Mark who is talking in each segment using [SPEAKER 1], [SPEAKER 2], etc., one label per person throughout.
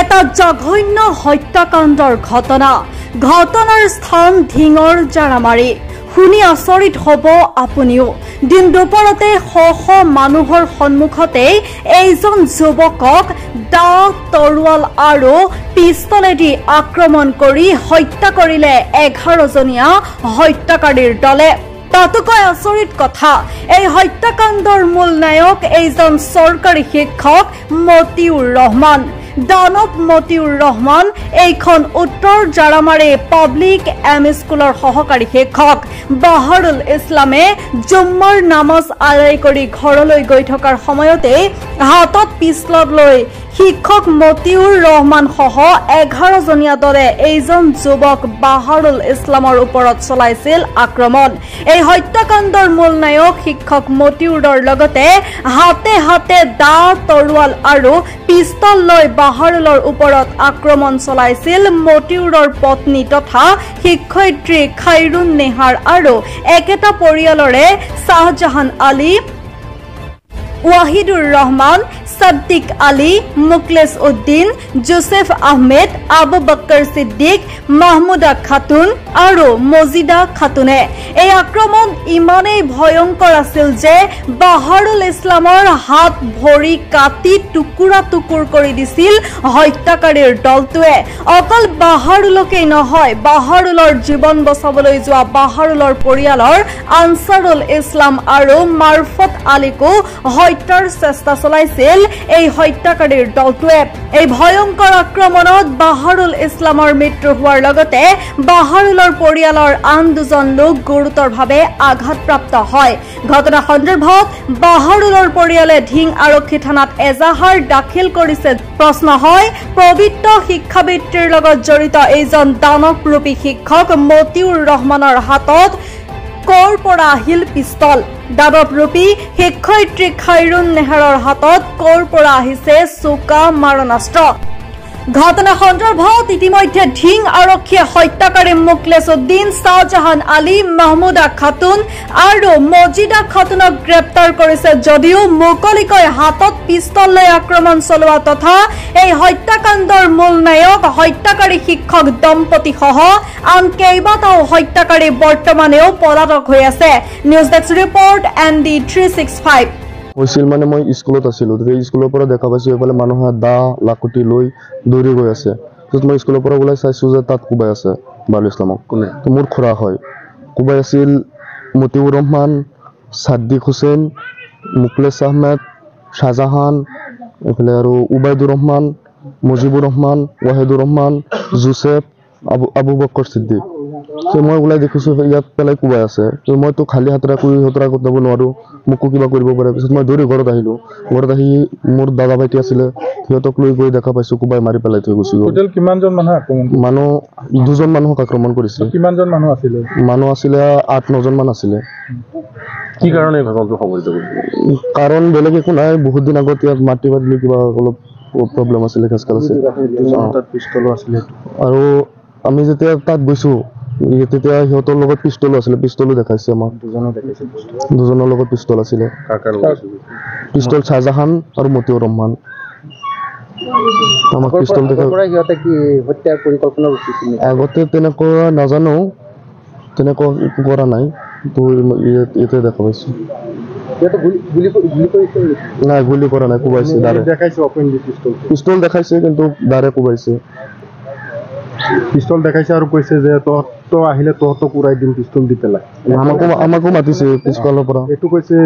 [SPEAKER 1] এটা জঘন্য হত্যাকাণ্ডৰ ঘটনাৰ স্থান ঢিঙৰ জাৰামাৰী শুনি আচৰিত হ'ব আপুনিও দিন দুপৰতে শ শ মানুহৰ সন্মুখতে এইজন যুৱকক দা তৰোৱাল আৰু পিস্তলেদি আক্ৰমণ কৰি হত্যা কৰিলে 11জনীয়া হত্যাকাৰীৰ দলে তাতোকৈ আচৰিত কথা এই হত্যাকাণ্ডৰ মূল নায়ক এইজন চৰকাৰী শিক্ষক মতিউৰ ৰহমান দানৱ মতিউৰ ৰহমান এইখন উত্তৰ জাৰামাৰী পাব্লিক এম স্কুলৰ সহকাৰী শিক্ষক বাহাৰুল ইছলামে জুম্মাৰ নামাজ আদায় কৰি ঘৰলৈ গৈ থকাৰ সময়তে হাতত পিস্তল লৈ শিক্ষক মতিউৰ ৰহমান সহ 11জনীয়া দলে এইজন যুৱক বাহাৰুল ইছলামৰ ওপৰত চলাইছিল আক্ৰমণ এই হত্যাকাণ্ডৰ মূল নায়ক শিক্ষক মতিউৰৰ লগতে হাতে হাতে দা তৰোৱাল আৰু পিস্তল লৈ বাহাৰুলৰ ওপৰত আক্ৰমণ চলাইছিল মতিউৰৰ পত্নী তথা শিক্ষয়িত্ৰী খাইৰুন নেহাৰ আৰু একেটা পৰিয়ালৰে শাহজাহান আলী ওয়াহিদুর রহমান সদ্দিক আলী মুকলেস উদ্দিন জোসেফ আহমেদ আবু বক্কর সিদ্দিক মাহমুদা খাতুন আৰু মজিদা খাতুনে এই আক্ৰমণ ইমানেই ভয়ংকৰ আছিল যে বাহাৰুল ইছলামৰ হাত ভৰি কাটি টুকুৰা টুকুৰ কৰি দিছিল হত্যাকাৰীৰ দলটোৱে অকল বাহাৰুলকেই নহয় বাহাৰুলৰ জীৱন বচাবলৈ যোৱা বাহাৰুলৰ পৰিয়ালৰ আনসাৰুল ইছলাম আৰু মাৰফত আলীকো হত্যাৰ চেষ্টা চলাইছিল এই হত্যাকাৰীৰ দলটোৱে এই ভয়ংকৰ আক্ৰমণত বাহাৰুল ইছলামৰ মৃত্যু হোৱাৰ লগতে বাহাৰুলৰ পৰিয়ালৰ আন দুজন লোক গুৰুতৰভাৱে আঘাতপ্ৰাপ্ত হয় ঘটনা সন্দৰ্ভত বাহাৰুলৰ পৰিয়ালে ঢিং আৰক্ষী থানাত এজাহাৰ দাখিল কৰিছে প্ৰশ্ন হয় পবিত্ৰ শিক্ষাবৃত্তিৰ লগত জড়িত এইজন দানৱৰূপী শিক্ষক মতিউৰ ৰহমানৰ হাতত কৰ পৰা আহিল পিস্তল দানৱৰূপী শিক্ষয়িত্ৰী খাইৰুন নেহাৰৰ হাতত কৰ পৰা আহিছে চোকা মাৰণাস্ত্ৰ ঘটনা সন্দৰ্ভত ইতিমধ্যে ঢিং আৰক্ষীয়ে হত্যাকাৰী মুকলেস উদ্দিন শাহজাহান আলী মাহমুদা খাতুন আৰু মজিদা খাতুনক গ্ৰেপ্তাৰ কৰিছে যদিও মুকলিকৈ হাতত পিস্তল লৈ আক্ৰমণ চলোৱা তথা এই হত্যাকাণ্ডৰ মূল নায়ক হত্যাকাৰী শিক্ষক দম্পতি সহ আন কেইবাটাও হত্যাকাৰী বৰ্তমানেও পলাতক হৈ আছে নিউজ ডেস্ক ৰিপৰ্ট ND 365
[SPEAKER 2] হৈছিল মানে মই স্কুলত আছিলো স্কুলৰ পৰা দেখা পাইছো এফালে মানুহে দা লাকুটি লৈ দৌৰি গৈ আছে মই স্কুলৰ পৰা ওলাই চাইছো যে তাত কোবাই আছে বাহাৰুল ইছলামক তো মোৰ খুৰা হয় কোবাই আছিল মতিউৰ ৰহমান সাদ্দিক হুছেইন মুকলেছ আহমেদ শাহজাহান এফালে আৰু উবাইদুৰ ৰহমান মুজিবুৰ ৰহমান ওয়াহিদুৰ ৰহমান জোসেফ আবু বক্কর সিদ্দিক মই ওলাই দেখিছো ইয়াত পেলাই কোবাই আছে মইতো খালী হাতেৰে সিহঁতৰ আগত যাব নোৱাৰো মোকো কিবা কৰিব পাৰে পিছত মই দৌৰি ঘৰত আহিলো ঘৰত আহি মোৰ দাদা ভাইটি আছিলে সিহঁতক লৈ গৈ দেখা পাইছো কোবাই মাৰি পেলাই থৈ গুচি গ'ল টোটেল কিমানজন মানুহ আক্ৰমণ মানুহ দুজন মানুহক আক্ৰমণ কৰিছিল কিমানজন মানুহ আছিলে 8-9জন মান আছিলে কি কাৰণে এই ঘটনাটো সংঘটিত হৈছিল কাৰণ বেলেগ একো নাই বহুত দিন আগত ইয়াত মাটি বাদলি কিবা অলপ প্ৰব্লেম আছিলে খেচকাল আছিল তাত পিস্তল আছিলে আৰু আমি যেতিয়া তাত গৈছো তেতিয়া সিহঁতৰ লগত পিস্তল আছিলে পিস্তলো দেখাইছে আমাক দুজনৰ লগত পিস্তল আছিলে পিস্তল শাহজাহান আৰু মতিউৰ ৰহমান আমাক পিস্তল দেখাই সিহঁতে কি হত্যাৰ পৰিকল্পনা কৰিছিল আগতে তেনেকুৱা নাজানো তেনেকুৱা কৰা নাই তো ইয়াতে দেখা পাইছো নাই গুলি কৰা নাই কোবাইছে পিস্তল দেখাইছে কিন্তু দাৰে কোবাইছে পিস্তল দেখাইছে আৰু কৈছে যে তহঁত আহিলে তহঁতক উৰাই দিম পিস্তল দি পেলাই আমাকো মাতিছে পিস্তলৰ পৰা এইটো কৈছে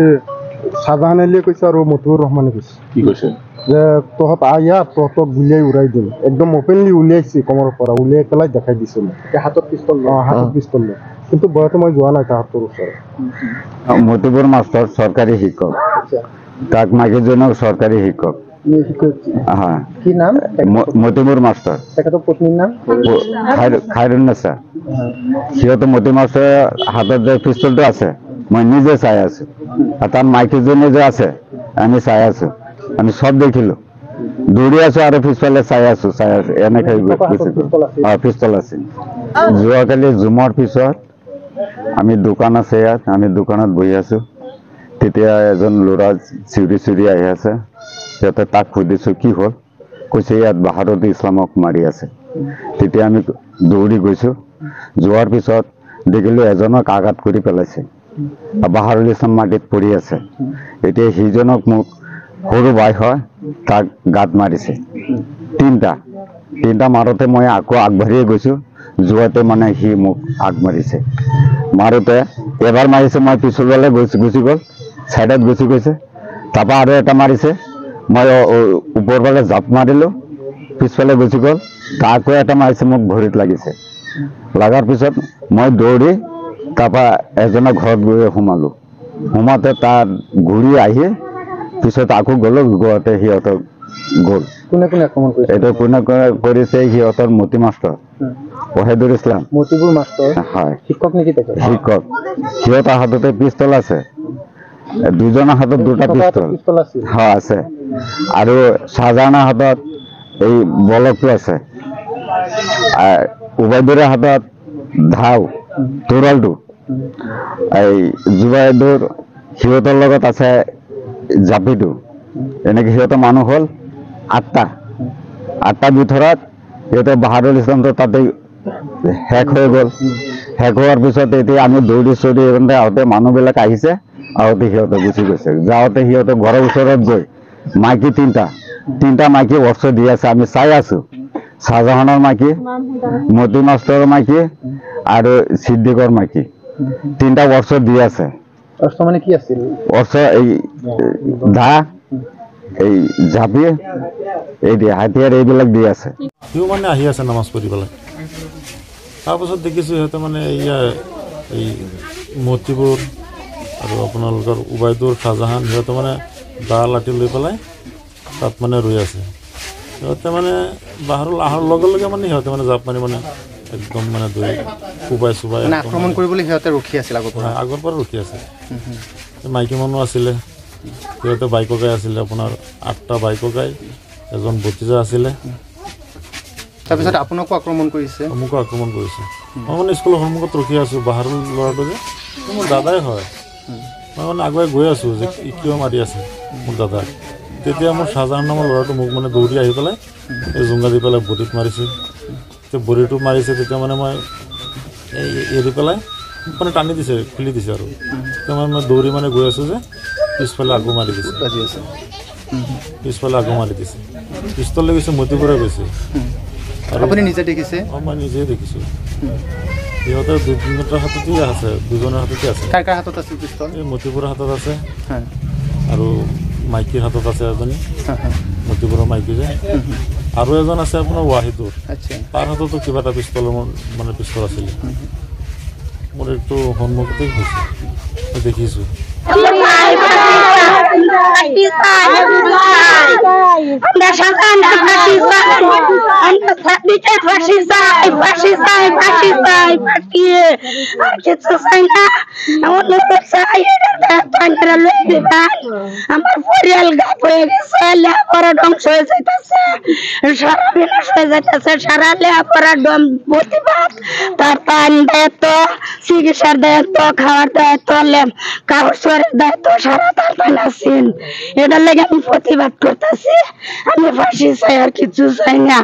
[SPEAKER 2] শাহজাহান আলীয়ে কৈছে আৰু মতিউৰ ৰহমানে কৈছে কি কৈছে যে তহঁত আয়া তহঁতক গুলিয়াই উৰাই দিম একদম অপেনলি উলিয়াইছে কমৰ পৰা উলিয়াই পেলাই দেখাই দিছে হাতত পিস্তল কিন্তু বয়তে মই যোৱা নাই তাহাঁতৰ ওচৰত
[SPEAKER 3] মতিউৰ মাষ্টৰ চৰকাৰী শিক্ষক তাক মাইকীজনক চৰকাৰী শিক্ষক কি নাম মতিউৰ মাষ্টৰ তেখেতৰ পত্নীৰ নাম খাইৰুন নেছা সিহঁতৰ মতিউৰ মাষ্টৰ হাতত যে পিস্তলটো আছে মই নিজে চাই আছো আৰু তাৰ মাইকীজনী যে আছে আমি চাই আছো আমি সব দেখিলো দৌৰি আছো আৰু পিছফালে চাই আছো এনেকে পিস্তল আছে যোৱাকালি জুমৰ পিছত আমি দোকান আছে ইয়াত আমি দোকানত বহি আছো তেতিয়া এজন ল'ৰা চিউৰি আহি আছে সিহঁতে তাক সুধিছো কি হ'ল কৈছে ইয়াত বাহাদুৰ ইছলামক মাৰি আছে। তেতিয়া আমি দৌৰি গৈছোঁ। যোৱাৰ পিছত দেখিলোঁ এজনক আঘাত কৰি পেলাইছে, বাহাদুৰ ইছলাম মাটিত পৰি আছে। এতিয়া সিজনক মোক সৰু ভাই হয়, তাক গাত মাৰিছে তিনিটা মাৰোঁতে মই আকৌ আগবাঢ়িয়ে গৈছোঁ। যোৱাতে মানে সি মোক আগ মাৰিছে। মাৰোঁতে এবাৰ মাৰিছে, মই পিছফালে গুচি গ'ল, ছাইডত গুচি গৈছে। তাৰপৰা আৰু এটা মাৰিছে, মই ওপৰ ফালে জাপ মাৰিলোঁ, পিছফালে গুচি গ'ল। আকৌ এটা মাৰিছে, মোক ভৰিত লাগিছে। লগাৰ পিছত মই দৌৰি তাৰপৰা এজনৰ ঘৰত গৈ সোমালোঁ। সোমাওঁতে তাত ঘূৰি আহি পিছত আকৌ গ'লোঁ। গোৱাতে সিহঁতক গ'ল।
[SPEAKER 4] কোনে আক্ৰমণ কৰিছে?
[SPEAKER 3] এইটো কোনে কৰিছে? সিহঁতৰ মতি মাষ্টৰ ৱাহিদুল ইছলাম।
[SPEAKER 4] মতিবুৰ মাষ্টৰ
[SPEAKER 3] হয়,
[SPEAKER 4] শিক্ষক নেকি? তেখেত
[SPEAKER 3] শিক্ষক। সিহঁতৰ হাততে পিষ্টল আছে, দুজনৰ হাতত দুটা পিষ্টল হয় আছে, আৰু শাহজাহানৰ হাতত এই বলকটো আছে, উবাইদুৰৰ হাতত ধাও তোৰালটো, এই জুবাইদুৰ সিহঁতৰ লগত আছে জাপিটো। এনেকে সিহঁতৰ মানুহ হ'ল 8টা ভিতৰত সিহঁতে বাহাদুৰ ইছলামটো তাতে শেষ হৈ গ'ল। শেষ হোৱাৰ পিছত এতিয়া আমি দৌৰি আহোঁতে মানুহবিলাক আহিছে, আহোঁতে সিহঁতে গুচি গৈছে। যাওঁতে সিহঁতে ঘৰৰ ওচৰত গৈ মাইকী তিনিটা মাইকী অস্ত্ৰ দি আছে, আমি চাই আছোঁ। শাহজাহানৰ মাইকী, মতি মাষ্টৰৰ মাইকী আৰু ছিদ্দিকৰ মাইকী, তিনিটা অস্ত্ৰ দি আছে।
[SPEAKER 4] অস্ত্ৰ মানে কি আছিল?
[SPEAKER 3] অস্ত্ৰ এই দা, এই জাপি, এই হাতিয়াৰ এইবিলাক দি আছে।
[SPEAKER 5] সিও মানে আহি আছে নামাজ পঢ়ি পেলাই। তাৰপাছত দেখিছোঁ সিহঁতে মানে এই মতিবুৰ আৰু আপোনালোকৰ উবাইদুৰ, শাহজাহান, সিহঁতে মানে দা লাঠি লৈ পেলাই তাত মানে ৰৈ আছে। সিহঁতে মানে বাহাদুৰ অহাৰ লগে লগে মানে সিহঁতে মানে জাপ মাৰি মানে একদম মানে কোবাই
[SPEAKER 4] আক্ৰমণ কৰিবলৈ সিহঁতে ৰখি আছিল আগৰ
[SPEAKER 5] পৰা ৰখি আছে। মাইকী মানুহ আছিলে, সিহঁতে বাইকৰ গাই আছিলে, আপোনাৰ 8টা বাইকৰ গাই, এজন ভতিজা আছিলে।
[SPEAKER 4] তাৰপিছত আপোনাকো আক্ৰমণ কৰিছে?
[SPEAKER 5] মোকো আক্ৰমণ কৰিছে। মই মানে স্কুলৰ সন্মুখত ৰখি আছোঁ, বাহাদুৰ ল'ৰাটো যে মোৰ দাদাই হয়। মই মানে আগুৱাই গৈ আছোঁ যে কিয় মাৰি আছে মোৰ দাদাক। তেতিয়া মোৰ শাহজাহান নামৰ ল'ৰাটো মোক মানে দৌৰি আহি পেলাই এই জোংগা দি পেলাই ভৰিত মাৰিছে। তেতিয়া ভৰিটো মাৰিছে, তেতিয়া মানে মই এই এৰি পেলাই মানে টানি দিছে, খুলি দিছে আৰু। তেতিয়া মই দৌৰি মানে গৈ আছোঁ যে পিছফালে আকৌ মাৰি দিছে, পিছফালে আকৌ মাৰি দিছে। পিষ্টল লৈ গৈছে, মতিবুৰে গৈছে।
[SPEAKER 4] আপুনি নিজে দেখিছে?
[SPEAKER 5] মই নিজেই দেখিছোঁ। সিহঁতে দুজনৰ হাততেই আছে, দুজনৰ হাততে আছে।
[SPEAKER 4] কাৰ হাতত আছিল পিষ্টল?
[SPEAKER 5] এই মতিবুৰৰ হাতত আছে, আৰু মাইকীৰ হাতত আছে এজনী, মতিবুৰৰ মাইকী যে, আৰু এজন আছে আপোনাৰ ৱাহিদুৰ, তাৰ হাততো কিবা এটা পিষ্টল মানে পিষ্টল আছিলে। মোৰ এইটো সন্মুখতেই হৈছে, মই দেখিছোঁ।
[SPEAKER 6] আমার পরিয়াল গাপ হয়ে গেছে, লেখাপড়া ধ্বংস হয়ে যাইতেছে, সারা বিনাশ হয়ে যাইতেছে, সারা লেখাপড়া প্রতিবাদ, তার পান দায়িত্ব, চিকিৎসার দায়িত্ব, খাওয়ার দায়িত্ব, কাগজের দায়িত্ব, সারা তার পান আছেন। এটার লেগে আমি প্রতিবাদ করতেছি। আমি ফাঁসি চাই, আর কিছু চাই না।